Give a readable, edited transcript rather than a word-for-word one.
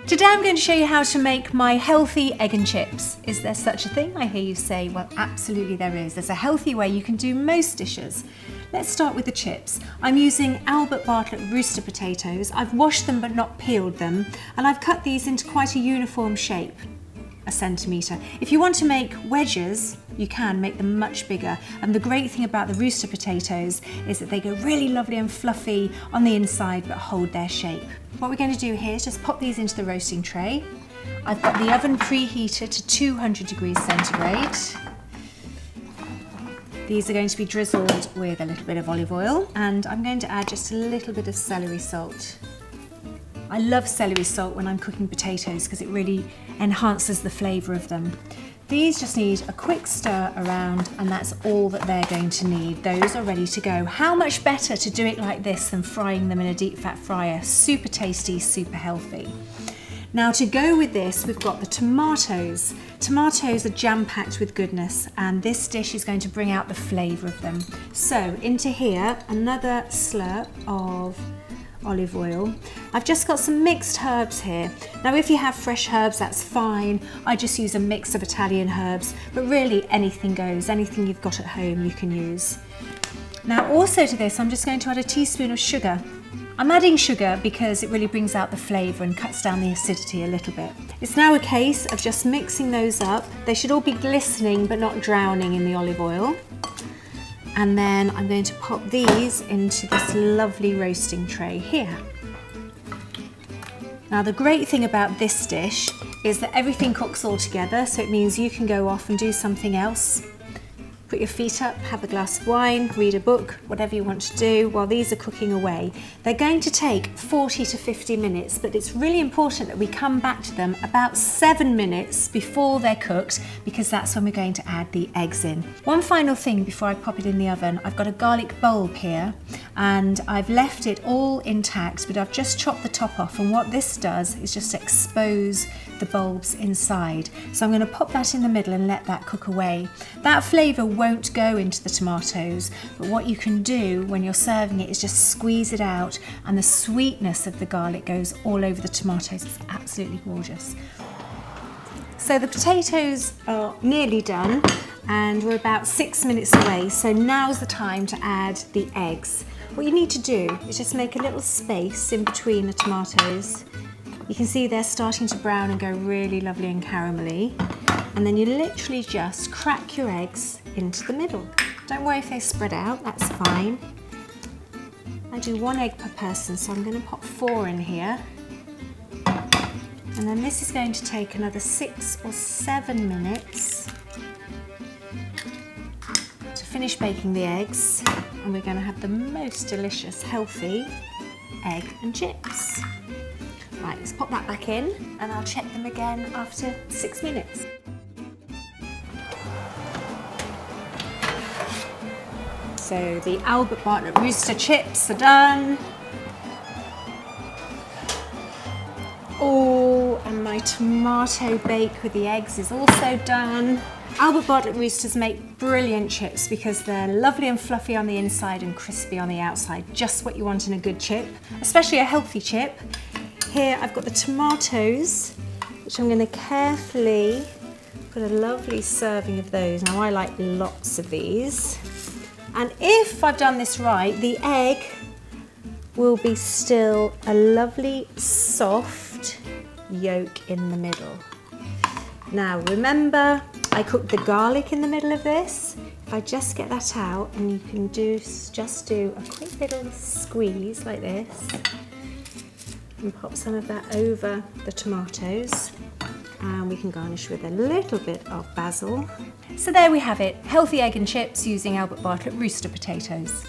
Today I'm going to show you how to make my healthy egg and chips. Is there such a thing? I hear you say. Well, absolutely there is. There's a healthy way you can do most dishes. Let's start with the chips. I'm using Albert Bartlett Rooster potatoes. I've washed them but not peeled them, and I've cut these into quite a uniform shape, 1 centimetre. If you want to make wedges, you can make them much bigger. And the great thing about the Rooster potatoes is that they go really lovely and fluffy on the inside but hold their shape. What we're going to do here is just pop these into the roasting tray. I've got the oven preheated to 200 degrees centigrade. These are going to be drizzled with a little bit of olive oil, and I'm going to add just a little bit of celery salt. I love celery salt when I'm cooking potatoes because it really enhances the flavour of them. These just need a quick stir around, and that's all that they're going to need. Those are ready to go. How much better to do it like this than frying them in a deep fat fryer? Super tasty, super healthy. Now to go with this, we've got the tomatoes. Tomatoes are jam-packed with goodness, and this dish is going to bring out the flavour of them. So into here, another slurp of olive oil. I've just got some mixed herbs here. Now if you have fresh herbs, that's fine. I just use a mix of Italian herbs, but really anything goes. Anything you've got at home you can use. Now also to this, I'm just going to add a teaspoon of sugar. I'm adding sugar because it really brings out the flavour and cuts down the acidity a little bit. It's now a case of just mixing those up. They should all be glistening but not drowning in the olive oil. And then I'm going to pop these into this lovely roasting tray here. Now the great thing about this dish is that everything cooks all together, so it means you can go off and do something else. Put your feet up, have a glass of wine, read a book, whatever you want to do while these are cooking away. They're going to take 40 to 50 minutes, but it's really important that we come back to them about 7 minutes before they're cooked, because that's when we're going to add the eggs in. One final thing before I pop it in the oven, I've got a garlic bulb here, and I've left it all intact, but I've just chopped the top off, and what this does is just expose the bulbs inside. So I'm going to pop that in the middle and let that cook away. That flavour won't go into the tomatoes, but what you can do when you're serving it is just squeeze it out, and the sweetness of the garlic goes all over the tomatoes. It's absolutely gorgeous. So the potatoes are nearly done, and we're about 6 minutes away, so now's the time to add the eggs. What you need to do is just make a little space in between the tomatoes. You can see they're starting to brown and go really lovely and caramelly. And then you literally just crack your eggs into the middle. Don't worry if they spread out, that's fine. I do 1 egg per person, so I'm going to pop 4 in here. And then this is going to take another 6 or 7 minutes to finish baking the eggs. And we're going to have the most delicious, healthy egg and chips. Right, let's pop that back in, and I'll check them again after 6 minutes. So the Albert Bartlett Rooster chips are done. Oh, and my tomato bake with the eggs is also done. Albert Bartlett Roosters make brilliant chips because they're lovely and fluffy on the inside and crispy on the outside. Just what you want in a good chip, especially a healthy chip. Here I've got the tomatoes, which I'm going to carefully put a lovely serving of those. Now I like lots of these. And if I've done this right, the egg will be still a lovely soft yolk in the middle. Now remember, I cooked the garlic in the middle of this. If I just get that out, and you can just do a quick little squeeze like this, and pop some of that over the tomatoes, and we can garnish with a little bit of basil. So there we have it, healthy egg and chips using Albert Bartlett Rooster potatoes.